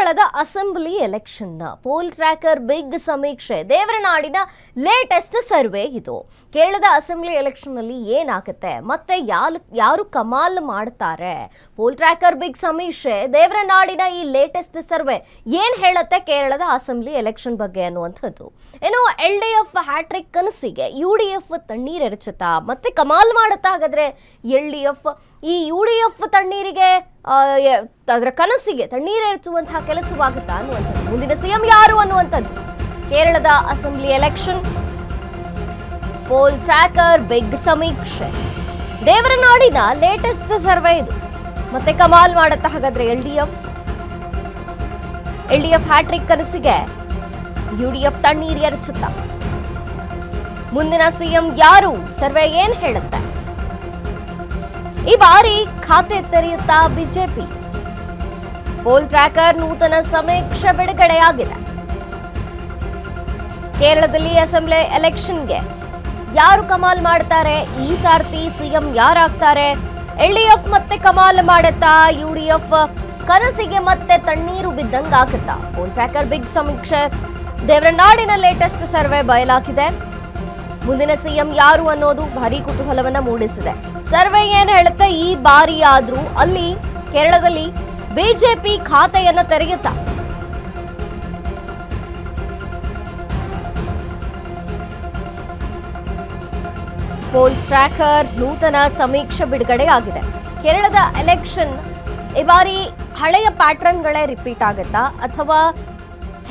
ಕೇರಳದ assembly election poll tracker big ಸಮೀಕ್ಷೆ ದೇವರನಾಡಿನ ಲೇಟೆಸ್ಟ್ ಸರ್ವೆ ಇದು. ಕೇರಳದ ಅಸೆಂಬ್ಲಿ ಎಲೆಕ್ಷನ್ ನಲ್ಲಿ ಏನಾಗುತ್ತೆ ಮತ್ತೆ ಯಾರು ಕಮಾಲ್ ಮಾಡ್ತಾರೆ, ಪೋಲ್ ಟ್ರ್ಯಾಕರ್ ಬಿಗ್ ಸಮೀಕ್ಷೆ ದೇವರನಾಡಿನ ಈ ಲೇಟೆಸ್ಟ್ ಸರ್ವೆ ಏನ್ ಹೇಳುತ್ತೆ ಕೇರಳದ ಅಸೆಂಬ್ಲಿ ಎಲೆಕ್ಷನ್ ಬಗ್ಗೆ ಅನ್ನುವಂಥದ್ದು. ಏನು LDF ಹ್ಯಾಟ್ರಿಕ್ ಕನಸಿಗೆ UDF ತಣ್ಣೀರೆರಚುತ್ತಾ ಮತ್ತೆ ಕಮಾಲ್ ಮಾಡುತ್ತಾ? ಹಾಗಾದ್ರೆ LDF ಈ UDF ತಣ್ಣೀರಿಗೆ ಅದರ ಕನಸಿಗೆ ತಣ್ಣೀರೆರಚುವಂತಹ ಕೆಲಸವಾಗುತ್ತಾ ಅನ್ನುವಂಥದ್ದು. ಮುಂದಿನ CM ಯಾರು ಅನ್ನುವಂಥದ್ದು ಕೇರಳದ assembly election poll tracker big ಸಮೀಕ್ಷೆ ದೇವರನಾಡಿನ ಲೇಟೆಸ್ಟ್ ಸರ್ವೆ ಇದು. ಮತ್ತೆ ಕಮಾಲ್ ಮಾಡುತ್ತಾ ಹಾಗಾದ್ರೆ LDF ಹ್ಯಾಟ್ರಿಕ್ ಕನಸಿಗೆ UDF ತಣ್ಣೀರು ಎರಚುತ್ತಾ? ಮುಂದಿನ CM ಯಾರು? ಸರ್ವೆ ಏನ್ ಹೇಳುತ್ತೆ? ಈ ಬಾರಿ ಖಾತೆ ತೆರೆಯುತ್ತಾ ಬಿಜೆಪಿ? ಪೋಲ್ ಟ್ರ್ಯಾಕರ್ ನೂತನ ಸಮೀಕ್ಷೆ ಬಿಡುಗಡೆಯಾಗಿದೆ. ಕೇರಳದಲ್ಲಿ ಅಸೆಂಬ್ಲಿ ಎಲೆಕ್ಷನ್ಗೆ ಯಾರು ಕಮಾಲ್ ಮಾಡ್ತಾರೆ? ಈ ಸಾರ್ತಿ CM ಯಾರಾಗ್ತಾರೆ? LDF ಮತ್ತೆ ಕಮಾಲ್ ಮಾಡುತ್ತಾ? UDF ಕನಸಿಗೆ ಮತ್ತೆ ತಣ್ಣೀರು ಬಿದ್ದಂಗಾಗುತ್ತಾ? ಪೋಲ್ ಟ್ರ್ಯಾಕರ್ ಬಿಗ್ ಸಮೀಕ್ಷೆ ದೇವರನಾಡಿನ ಲೇಟೆಸ್ಟ್ ಸರ್ವೆ ಬಯಲಾಗಿದೆ. ಮುಂದಿನ CM ಯಾರು ಅನ್ನೋದು ಭಾರಿ ಕುತೂಹಲವನ್ನ ಮೂಡಿಸಿದೆ. ಸರ್ವೆ ಏನ್ ಹೇಳುತ್ತೆ? ಈ ಬಾರಿ ಆದ್ರೂ ಅಲ್ಲಿ ಕೇರಳದಲ್ಲಿ ಬಿಜೆಪಿ ಖಾತೆಯನ್ನ ತೆರೆಯುತ್ತಾ? ಪೋಲ್ ಟ್ರ್ಯಾಕರ್ ನೂತನ ಸಮೀಕ್ಷೆ ಬಿಡುಗಡೆಯಾಗಿದೆ. ಕೇರಳದ ಎಲೆಕ್ಷನ್ ಈ ಬಾರಿ ಹಳೆಯ ಪ್ಯಾಟರ್ನ್ಗಳೇ ರಿಪೀಟ್ ಆಗುತ್ತಾ ಅಥವಾ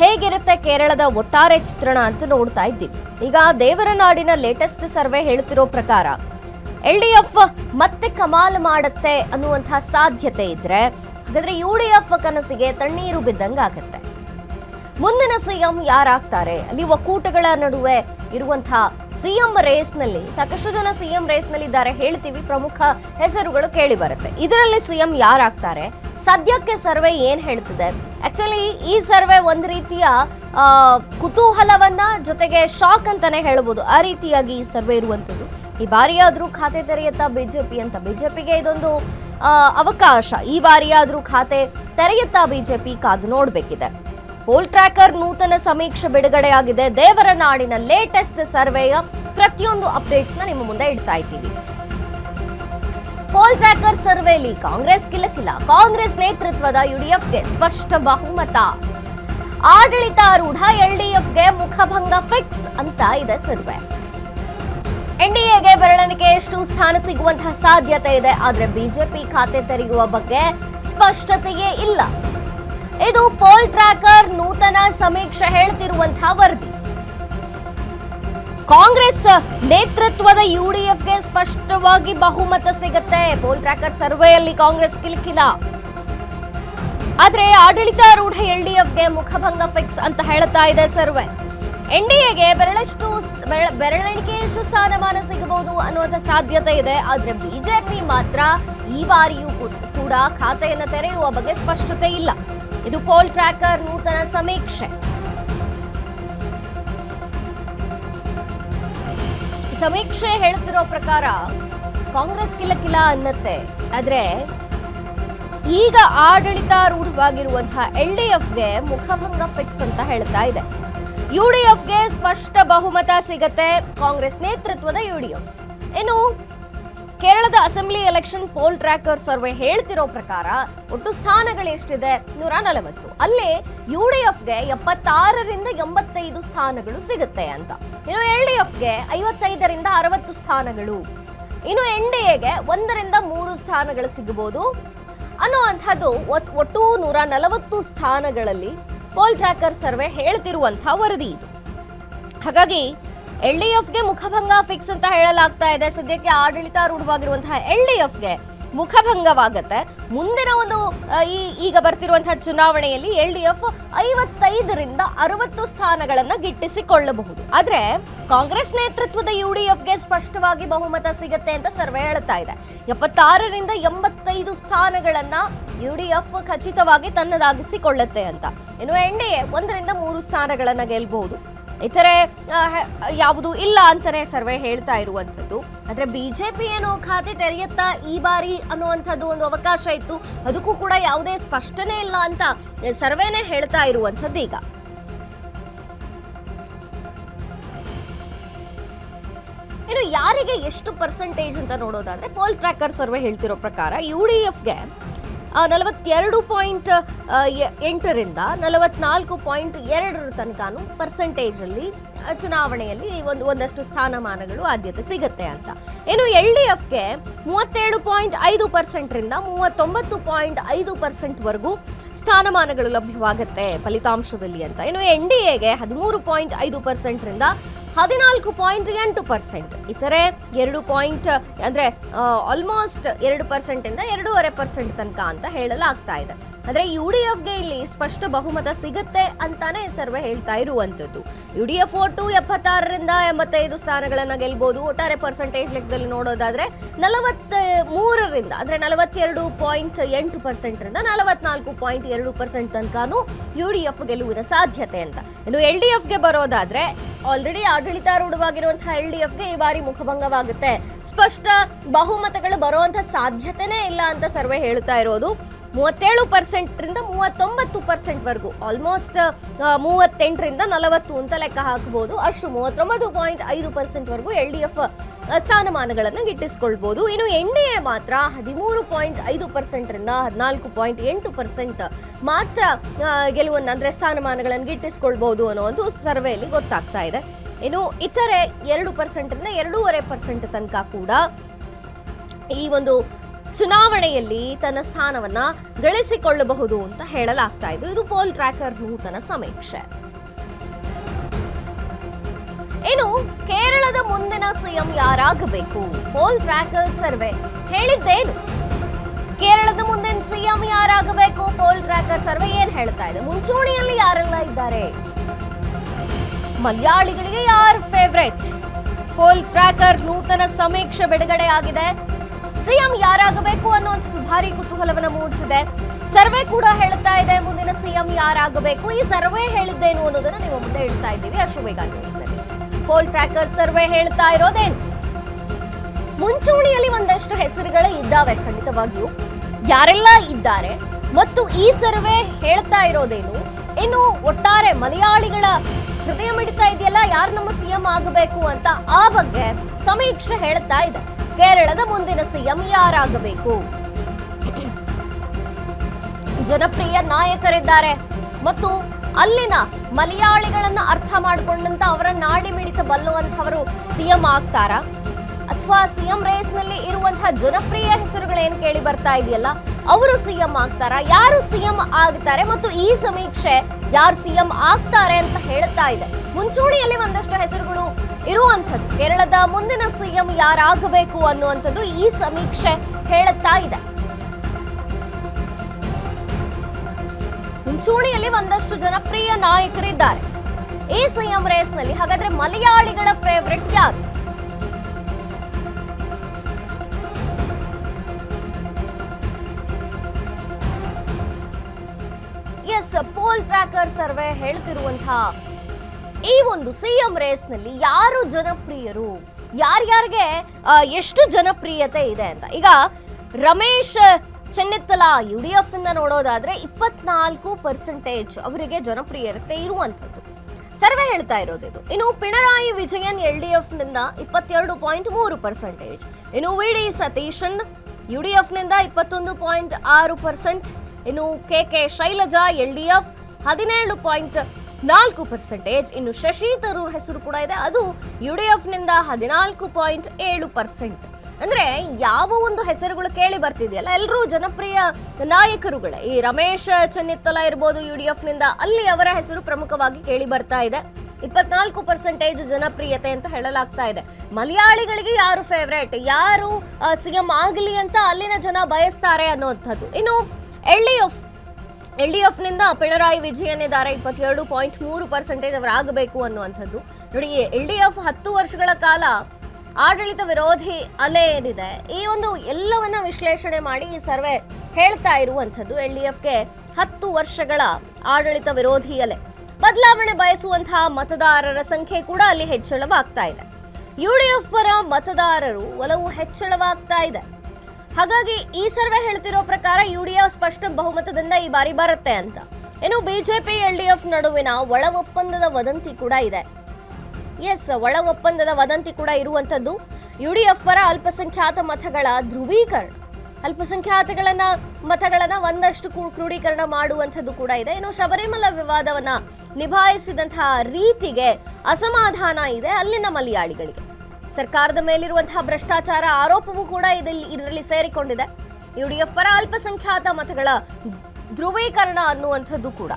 ಹೇಗಿರುತ್ತೆ ಕೇರಳದ ಒಟ್ಟಾರೆ ಚಿತ್ರಣ ಅಂತ ನೋಡ್ತಾ ಇದ್ದೀವಿ. ಈಗ ದೇವರನಾಡಿನ ಲೇಟೆಸ್ಟ್ ಸರ್ವೆ ಹೇಳ್ತಿರೋ ಪ್ರಕಾರ LDF ಮತ್ತೆ ಕಮಾಲ್ ಮಾಡುತ್ತೆ ಅನ್ನುವಂತಹ ಸಾಧ್ಯತೆ ಇದ್ರೆ ಹಾಗಾದ್ರೆ UDF ಕನಸಿಗೆ ತಣ್ಣೀರು ಬಿದ್ದಂಗಾಗತ್ತೆ. ಮುಂದಿನ CM ಯಾರಾಗ್ತಾರೆ? ಅಲ್ಲಿ ಒಕ್ಕೂಟಗಳ ನಡುವೆ ಇರುವಂತಹ CM ರೇಸ್ನಲ್ಲಿ ಸಾಕಷ್ಟು ಜನ CM ರೇಸ್ನಲ್ಲಿ ಇದ್ದಾರೆ ಹೇಳ್ತೀವಿ, ಪ್ರಮುಖ ಹೆಸರುಗಳು ಕೇಳಿ ಬರುತ್ತೆ. ಇದರಲ್ಲಿ CM ಯಾರಾಗ್ತಾರೆ? ಸದ್ಯಕ್ಕೆ ಸರ್ವೆ ಏನ್ ಹೇಳ್ತಿದೆ? ಆಕ್ಚುಲಿ ಈ ಸರ್ವೆ ಒಂದು ರೀತಿಯ ಕುತೂಹಲವನ್ನ ಜೊತೆಗೆ ಶಾಕ್ ಅಂತಾನೆ ಹೇಳ್ಬೋದು. ಆ ರೀತಿಯಾಗಿ ಈ ಸರ್ವೆ ಇರುವಂತದ್ದು. ಈ ಬಾರಿಯಾದ್ರೂ ಖಾತೆ ತೆರೆಯುತ್ತಾ ಬಿಜೆಪಿ ಅಂತ? ಬಿಜೆಪಿಗೆ ಇದೊಂದು ಅವಕಾಶ. ಈ ಬಾರಿಯಾದ್ರೂ ಖಾತೆ ತೆರೆಯುತ್ತಾ ಬಿಜೆಪಿ? ಕಾದು ನೋಡ್ಬೇಕಿದೆ. ಪೋಲ್ ಟ್ರ್ಯಾಕರ್ ನೂತನ ಸಮೀಕ್ಷೆ ಬಿಡುಗಡೆಯಾಗಿದೆ. ದೇವರನಾಡಿನ ಲೇಟೆಸ್ಟ್ ಸರ್ವೆಯ ಪ್ರತಿಯೊಂದು ಅಪ್ಡೇಟ್ಸ್ ನಿಮ್ಮ ಮುಂದೆ ಇಡ್ತಾ ಇದ್ದೀವಿ. ಪೋಲ್ ಟ್ರ್ಯಾಕರ್ ಸರ್ವೆಯಲ್ಲಿ ಕಾಂಗ್ರೆಸ್ ಕಿಲಕಿಲ. ಕಾಂಗ್ರೆಸ್ ನೇತೃತ್ವದ UDFಗೆ ಸ್ಪಷ್ಟ ಬಹುಮತ. ಆಡಳಿತಾರೂಢ LDFಗೆ ಮುಖಭಂಗ ಫಿಕ್ಸ್ ಅಂತ ಇದೆ ಸರ್ವೆ. NDAಗೆ ಬೆರಳೆಣಿಕೆಯಷ್ಟು ಸ್ಥಾನ ಸಿಗುವಂತಹ ಸಾಧ್ಯತೆ ಇದೆ. ಆದ್ರೆ ಬಿಜೆಪಿ ಖಾತೆ ತೆರೆಯುವ ಬಗ್ಗೆ ಸ್ಪಷ್ಟತೆಯೇ ಇಲ್ಲ. ಇದು ಪೋಲ್ ಟ್ರ್ಯಾಕರ್ ನೂತನ ಸಮೀಕ್ಷೆ ಹೇಳ್ತಿರುವಂತಹ ವರದಿ. ಕಾಂಗ್ರೆಸ್ ನೇತೃತ್ವದ UDFಗೆ ಸ್ಪಷ್ಟವಾಗಿ ಬಹುಮತ ಸಿಗುತ್ತೆ. ಪೋಲ್ ಟ್ರ್ಯಾಕರ್ ಸರ್ವೆಯಲ್ಲಿ ಕಾಂಗ್ರೆಸ್ ಕಿಲಕಿಲ. ಆದ್ರೆ ಆಡಳಿತಾರೂಢ LDFಗೆ ಮುಖಭಂಗ ಫಿಕ್ಸ್ ಅಂತ ಹೇಳ್ತಾ ಇದೆ ಸರ್ವೆ. NDAಗೆ ಬೆರಳೆಣಿಕೆಯಷ್ಟು ಸ್ಥಾನಮಾನ ಸಿಗಬಹುದು ಅನ್ನುವಂಥ ಸಾಧ್ಯತೆ ಇದೆ. ಆದ್ರೆ ಬಿಜೆಪಿ ಮಾತ್ರ ಈ ಬಾರಿಯೂ ಕೂಡ ಖಾತೆಯನ್ನು ತೆರೆಯುವ ಬಗ್ಗೆ ಸ್ಪಷ್ಟತೆ ಇಲ್ಲ. ಇದು ಪೋಲ್ ಟ್ರ್ಯಾಕರ್ ನೂತನ ಸಮೀಕ್ಷೆ. ಸಮೀಕ್ಷೆ ಹೇಳ್ತಿರೋ ಪ್ರಕಾರ ಕಾಂಗ್ರೆಸ್ ಕಿಲಕಿಲ ಅನ್ನತ್ತೆ. ಆದ್ರೆ ಈಗ ಆಡಳಿತಾರೂಢವಾಗಿರುವಂತಹ LDFಗೆ ಮುಖಭಂಗ ಫಿಕ್ಸ್ ಅಂತ ಹೇಳ್ತಾ ಇದೆ. UDFಗೆ ಸ್ಪಷ್ಟ ಬಹುಮತ ಸಿಗತ್ತೆ. ಕಾಂಗ್ರೆಸ್ ನೇತೃತ್ವದ UDF. ಇನ್ನು ಕೇರಳದ assembly election poll tracker survey ಹೇಳ್ತಿರೋ ಪ್ರಕಾರ ಒಟ್ಟು ಸ್ಥಾನಗಳು ಎಷ್ಟಿದೆ? 140. ಅಲ್ಲಿ UDFಗೆ 76ರಿಂದ 85 ಸ್ಥಾನಗಳು ಸಿಗುತ್ತೆ ಅಂತ. ಇನ್ನು LDFಗೆ 55ರಿಂದ 60 ಸ್ಥಾನಗಳು. ಇನ್ನು NDAಗೆ 1ರಿಂದ 3 ಸ್ಥಾನಗಳು ಸಿಗಬಹುದು ಅನ್ನುವಂಥದ್ದು ಒಟ್ಟು 140 ಸ್ಥಾನಗಳಲ್ಲಿ ಪೋಲ್ ಟ್ರ್ಯಾಕರ್ ಸರ್ವೆ ಹೇಳ್ತಿರುವಂತಹ ವರದಿ ಇದು. ಹಾಗಾಗಿ LDFಗೆ ಮುಖಭಂಗ ಫಿಕ್ಸ್ ಅಂತ ಹೇಳಲಾಗ್ತಾ ಇದೆ. ಸದ್ಯಕ್ಕೆ ಆಡಳಿತಾರೂಢವಾಗಿರುವಂತಹ LDFಗೆ ಮುಖಭಂಗವಾಗತ್ತೆ. ಮುಂದಿನ ಒಂದು ಈಗ ಬರ್ತಿರುವಂತಹ ಚುನಾವಣೆಯಲ್ಲಿ LDF 55ರಿಂದ 60 ಸ್ಥಾನಗಳನ್ನ ಗಿಟ್ಟಿಸಿಕೊಳ್ಳಬಹುದು. ಆದ್ರೆ ಕಾಂಗ್ರೆಸ್ ನೇತೃತ್ವದ UDFಗೆ ಸ್ಪಷ್ಟವಾಗಿ ಬಹುಮತ ಸಿಗತ್ತೆ ಅಂತ ಸರ್ವೆ ಹೇಳ್ತಾ ಇದೆ. 76ರಿಂದ 85 ಸ್ಥಾನಗಳನ್ನ UDF ಖಚಿತವಾಗಿ ತನ್ನದಾಗಿಸಿಕೊಳ್ಳುತ್ತೆ ಅಂತ. ಇನ್ನು NDA 1ರಿಂದ 3 ಸ್ಥಾನಗಳನ್ನ ಗೆಲ್ಲಬಹುದು. ಇತರೆ ಯಾವುದು ಇಲ್ಲ ಅಂತಾನೆ ಸರ್ವೆ ಹೇಳ್ತಾ ಇರುವಂಥದ್ದು. ಆದರೆ ಬಿಜೆಪಿ ಏನೋ ಖಾತೆ ತೆರೆಯುತ್ತಾ ಈ ಬಾರಿ ಅನ್ನುವಂಥದ್ದು ಒಂದು ಅವಕಾಶ ಇತ್ತು, ಅದಕ್ಕೂ ಕೂಡ ಯಾವುದೇ ಸ್ಪಷ್ಟನೆ ಇಲ್ಲ ಅಂತ ಸರ್ವೆನೇ ಹೇಳ್ತಾ ಇರುವಂಥದ್ದು. ಈಗ ಇನ್ನು ಯಾರಿಗೆ ಎಷ್ಟು ಪರ್ಸೆಂಟೇಜ್ ಅಂತ ನೋಡೋದಾದ್ರೆ ಪೋಲ್ ಟ್ರ್ಯಾಕರ್ ಸರ್ವೆ ಹೇಳ್ತಿರೋ ಪ್ರಕಾರ UDFಗೆ 42.8ರಿಂದ 44.2 ತನಕನೂ ಪರ್ಸೆಂಟೇಜಲ್ಲಿ ಚುನಾವಣೆಯಲ್ಲಿ ಒಂದಷ್ಟು ಸ್ಥಾನಮಾನಗಳು ಆದ್ಯತೆ ಸಿಗುತ್ತೆ ಅಂತ. ಇನ್ನು LDFಗೆ 37.5%ರಿಂದ 39.5% ವರೆಗೂ ಸ್ಥಾನಮಾನಗಳು ಲಭ್ಯವಾಗುತ್ತೆ ಫಲಿತಾಂಶದಲ್ಲಿ ಅಂತ. ಇನ್ನು NDAಗೆ 13.5%ರಿಂದ 14.8%. ಇತರೆ 2 ಅಂದ್ರೆ ಆಲ್ಮೋಸ್ಟ್ 2% ಇಂದ 2.5% ತನಕ ಅಂತ ಹೇಳಲಾಗ್ತಾ ಇದೆ. ಆದರೆ UDFಗೆ ಇಲ್ಲಿ ಸ್ಪಷ್ಟ ಬಹುಮತ ಸಿಗುತ್ತೆ ಅಂತಾನೆ ಸರ್ವೆ ಹೇಳ್ತಾ ಇರುವಂಥದ್ದು. UDF ಒಟ್ಟು 76ರಿಂದ 85 ಸ್ಥಾನಗಳನ್ನು ಗೆಲ್ಬಹುದು. ಒಟ್ಟಾರೆ ಪರ್ಸೆಂಟೇಜ್ ಲೆಕ್ಕದಲ್ಲಿ ನೋಡೋದಾದ್ರೆ 43ರಿಂದ ಅಂದ್ರೆ 42.8%ರಿಂದ 44.2% ತನಕನೂ UDF ಗೆಲುವಿನ ಸಾಧ್ಯತೆ ಅಂತ. ಇನ್ನು LDFಗೆ ಬರೋದಾದ್ರೆ ಆಲ್ರೆಡಿ ಆಡಳಿತಾರೂಢವಾಗಿರುವಂತಹ LDFಗೆ ಈ ಬಾರಿ ಮುಖಭಂಗವಾಗುತ್ತೆ. ಸ್ಪಷ್ಟ ಬಹುಮತಗಳು ಬರುವಂತಹ ಸಾಧ್ಯತೆನೇ ಇಲ್ಲ ಅಂತ ಸರ್ವೆ ಹೇಳ್ತಾ ಇರೋದು. 37%ರಿಂದ 39% ವರೆಗೂ ಆಲ್ಮೋಸ್ಟ್ 38ರಿಂದ 40 ಅಂತ ಲೆಕ್ಕ ಹಾಕಬಹುದು. ಅಷ್ಟು 39.5% ವರೆಗೂ LDF ಸ್ಥಾನಮಾನಗಳನ್ನು ಗಿಟ್ಟಿಸಿಕೊಳ್ಬಹುದು. ಇನ್ನು NDA ಮಾತ್ರ 13.5%ರಿಂದ 14.8% ಮಾತ್ರ ಗೆಲುವನ್ನು ಅಂದ್ರೆ ಸ್ಥಾನಮಾನಗಳನ್ನು ಗಿಟ್ಟಿಸಿಕೊಳ್ಬಹುದು ಅನ್ನೋ ಒಂದು ಸರ್ವೆಯಲ್ಲಿ ಗೊತ್ತಾಗ್ತಾ ಇದೆ. ಇನ್ನು ಇತರೆ 2%ರಿಂದ 2.5% ತನಕ ಕೂಡ ಈ ಒಂದು ಚುನಾವಣೆಯಲ್ಲಿ ತನ್ನ ಸ್ಥಾನವನ್ನ ಗಳಿಸಿಕೊಳ್ಳಬಹುದು ಅಂತ ಹೇಳಲಾಗ್ತಾ ಇದೆ. ಇದು ಪೋಲ್ ಟ್ರ್ಯಾಕರ್ ನೂತನ ಸಮೀಕ್ಷೆ. ಇನ್ನು ಕೇರಳದ ಮುಂದಿನ ಸಿಎಂ ಯಾರಾಗಬೇಕು? ಪೋಲ್ ಟ್ರ್ಯಾಕರ್ ಸರ್ವೆ ಹೇಳಿದ್ದೇನು? ಕೇರಳದ ಮುಂದಿನ ಸಿಎಂ ಯಾರಾಗಬೇಕು? ಪೋಲ್ ಟ್ರ್ಯಾಕರ್ ಸರ್ವೆ ಏನ್ ಹೇಳ್ತಾ ಇದೆ? ಮುಂಚೂಣಿಯಲ್ಲಿ ಯಾರೆಲ್ಲ ಇದ್ದಾರೆ? ಮಲಯಾಳಿಗಳಿಗೆ ಯಾರು ಫೇವರೇಟ್? ಪೋಲ್ ಟ್ರ್ಯಾಕರ್ ನೂತನ ಸಮೀಕ್ಷೆ ಬಿಡುಗಡೆ ಆಗಿದೆ. ಸಿಎಂ ಯಾರಾಗಬೇಕು ಅನ್ನುವಂಥದ್ದು ಭಾರಿ ಕುತೂಹಲವನ್ನು ಮೂಡಿಸಿದೆ. ಸರ್ವೆ ಕೂಡ ಹೇಳ್ತಾ ಇದೆ ಮುಂದಿನ ಸಿಎಂ ಯಾರಾಗಬೇಕು. ಈ ಸರ್ವೆ ಹೇಳಿದ್ದೇನು ಅನ್ನೋದನ್ನ ನೀವು ಮುಂದೆ ಇಡ್ತಾ ಇದ್ದೀವಿ ಅಶ್ವವೇಗ ನ್ಯೂಸ್ನಲ್ಲಿ. ಪೋಲ್ ಟ್ರ್ಯಾಕರ್ ಸರ್ವೆ ಹೇಳ್ತಾ ಇರೋದೇನು? ಮುಂಚೂಣಿಯಲ್ಲಿ ಒಂದಷ್ಟು ಹೆಸರುಗಳೇ ಇದ್ದಾವೆ ಖಂಡಿತವಾಗಿಯೂ. ಯಾರೆಲ್ಲ ಇದ್ದಾರೆ ಮತ್ತು ಈ ಸರ್ವೆ ಹೇಳ್ತಾ ಇರೋದೇನು? ಇನ್ನು ಒಟ್ಟಾರೆ ಮಲಯಾಳಿಗಳ ಹೃದಯ ಮಿಡಿತಾ ಇದೆಯಲ್ಲ, ಯಾರು ನಮ್ಮ ಸಿಎಂ ಆಗಬೇಕು ಅಂತ, ಆ ಬಗ್ಗೆ ಸಮೀಕ್ಷೆ ಹೇಳ್ತಾ ಇದೆ. ಕೇರಳದ ಮುಂದಿನ ಸಿಎಂ ಯಾರಾಗಬೇಕು? ಜನಪ್ರಿಯ ನಾಯಕರಿದ್ದಾರೆ ಮತ್ತು ಅಲ್ಲಿನ ಮಲಯಾಳಿಗಳನ್ನ ಅರ್ಥ ಮಾಡಿಕೊಂಡಂತ ಅವರ ನಾಡಿ ಮಿಡಿತ ಬಲ್ಲುವಂತವರು ಸಿಎಂ ಆಗ್ತಾರಾ? ಅಥವಾ ಸಿಎಂ ರೇಸ್ ನಲ್ಲಿ ಇರುವಂತಹ ಜನಪ್ರಿಯ ಹೆಸರುಗಳೇನು ಕೇಳಿ ಬರ್ತಾ ಇದೆಯಲ್ಲ, ಅವರು ಸಿಎಂ ಆಗ್ತಾರಾ? ಯಾರು ಸಿಎಂ ಆಗ್ತಾರೆ ಮತ್ತು ಈ ಸಮೀಕ್ಷೆ ಯಾರು ಸಿಎಂ ಆಗ್ತಾರೆ ಅಂತ ಹೇಳ್ತಾ ಇದೆ. ಮುಂಚೂಣಿಯಲ್ಲಿ ಒಂದಷ್ಟು ಹೆಸರುಗಳು ಇರುವಂಥದ್ದು. ಕೇರಳದ ಮುಂದಿನ ಸಿಎಂ ಯಾರಾಗಬೇಕು ಅನ್ನುವಂಥದ್ದು ಈ ಸಮೀಕ್ಷೆ ಹೇಳುತ್ತಾ ಇದೆ. ಮುಂಚೂಣಿಯಲ್ಲಿ ಒಂದಷ್ಟು ಜನಪ್ರಿಯ ನಾಯಕರಿದ್ದಾರೆ ಈ ಸಿಎಂ ರೇಸ್ ನಲ್ಲಿ. ಹಾಗಾದ್ರೆ ಮಲಯಾಳಿಗಳ ಫೇವರಿಟ್ ಯಾರು? ಪೋಲ್ ಟ್ರ್ಯಾಕರ್ ಸರ್ವೆ ಹೇಳ್ತಿರುವಂತಹ ಈ ಒಂದು ಸಿಎಂ ರೇಸ್ ನಲ್ಲಿ ಯಾರು ಜನಪ್ರಿಯರು, ಯಾರ್ಯಾರಿಗೆ ಎಷ್ಟು ಜನಪ್ರಿಯತೆ ಇದೆ ಅಂತ. ಈಗ ರಮೇಶ್ ಚೆನ್ನಿತ್ತಲ UDF ಇಂದ ನೋಡೋದಾದ್ರೆ 24% ಅವರಿಗೆ ಜನಪ್ರಿಯತೆ ಇರುವಂತದ್ದು ಸರ್ವೆ ಹೇಳ್ತಾ ಇರೋದು. ಇನ್ನು ಪಿಣರಾಯಿ ವಿಜಯನ್ LDF ನಿಂದ 22.3%. ಇನ್ನು VD ಸತೀಶನ್ UDF ನಿಂದ 21.6%. ಇನ್ನು KK ಶೈಲಜಾ LDF 17.4%. ಇನ್ನು ಶಶಿ ತರೂರ್ ಹೆಸರು ಕೂಡ ಇದೆ, ಅದು UDF ನಿಂದ 14.7%. ಅಂದ್ರೆ ಯಾವ ಒಂದು ಹೆಸರುಗಳು ಕೇಳಿ ಬರ್ತಿದೆಯಲ್ಲ ಎಲ್ಲರೂ ಜನಪ್ರಿಯ ನಾಯಕರುಗಳೇ. ಈ ರಮೇಶ್ ಚೆನ್ನಿತ್ತಲ ಇರ್ಬೋದು UDF ನಿಂದ, ಅಲ್ಲಿ ಅವರ ಹೆಸರು ಪ್ರಮುಖವಾಗಿ ಕೇಳಿ ಬರ್ತಾ ಇದೆ. 24% ಜನಪ್ರಿಯತೆ ಅಂತ ಹೇಳಲಾಗ್ತಾ ಇದೆ. ಮಲಯಾಳಿಗಳಿಗೆ ಯಾರು ಫೇವರೇಟ್, ಯಾರು ಸಿಎಂ ಆಗಲಿ ಅಂತ ಅಲ್ಲಿನ ಜನ ಬಯಸ್ತಾರೆ ಅನ್ನುವಂಥದ್ದು. ಇನ್ನು LDF ನಿಂದ ಪಿಣರಾಯಿ ವಿಜಯನ್ ಇದ್ದಾರೆ, 22.3% ಅವರಾಗಬೇಕು ಅನ್ನುವಂಥದ್ದು. ನೋಡಿ, LDF 10 ವರ್ಷಗಳ ಕಾಲ ಆಡಳಿತ ವಿರೋಧಿ ಅಲೆ ಏನಿದೆ, ಈ ಒಂದು ಎಲ್ಲವನ್ನ ವಿಶ್ಲೇಷಣೆ ಮಾಡಿ ಈ ಸರ್ವೆ ಹೇಳ್ತಾ ಇರುವಂಥದ್ದು LDFಗೆ 10 ವರ್ಷಗಳ ಆಡಳಿತ ವಿರೋಧಿ ಅಲೆ. ಬದಲಾವಣೆ ಬಯಸುವಂತಹ ಮತದಾರರ ಸಂಖ್ಯೆ ಕೂಡ ಅಲ್ಲಿ ಹೆಚ್ಚಳವಾಗ್ತಾ ಇದೆ. ಯುಡಿಎಫ್ ಪರ ಮತದಾರರು ಒಲವು ಹೆಚ್ಚಳವಾಗ್ತಾ ಇದೆ. ಹಾಗಾಗಿ ಈ ಸರ್ವೆ ಹೇಳ್ತಿರೋ ಪ್ರಕಾರ ಯುಡಿಎಫ್ ಸ್ಪಷ್ಟ ಬಹುಮತದಿಂದ ಈ ಬಾರಿ ಬರುತ್ತೆ ಅಂತ. ಇನ್ನು ಬಿಜೆಪಿ ಎಲ್ಡಿಎಫ್ ನಡುವಿನ ಒಳ ಒಪ್ಪಂದದ ವದಂತಿ ಕೂಡ ಇದೆ. ಒಳ ಒಪ್ಪಂದದ ವದಂತಿ ಕೂಡ ಇರುವಂತದ್ದು. ಯುಡಿಎಫ್ ಪರ ಅಲ್ಪಸಂಖ್ಯಾತ ಮತಗಳ ಧ್ರುವೀಕರಣ, ಮತಗಳನ್ನ ಒಂದಷ್ಟು ಕ್ರೋಢೀಕರಣ ಮಾಡುವಂಥದ್ದು ಕೂಡ ಇದೆ. ಇನ್ನು ಶಬರಿಮಲೆ ವಿವಾದವನ್ನ ನಿಭಾಯಿಸಿದಂತಹ ರೀತಿಗೆ ಅಸಮಾಧಾನ ಇದೆ ಅಲ್ಲಿನ ಮಲಯಾಳಿಗಳಿಗೆ. ಸರ್ಕಾರದ ಮೇಲಿರುವಂತಹ ಭ್ರಷ್ಟಾಚಾರ ಆರೋಪವೂ ಕೂಡ ಇದರಲ್ಲಿ ಸೇರಿಕೊಂಡಿದೆ. ಯುಡಿಎಫ್ ಪರ ಅಲ್ಪಸಂಖ್ಯಾತ ಮತಗಳ ಧ್ರುವೀಕರಣ ಅನ್ನುವಂಥದ್ದು ಕೂಡ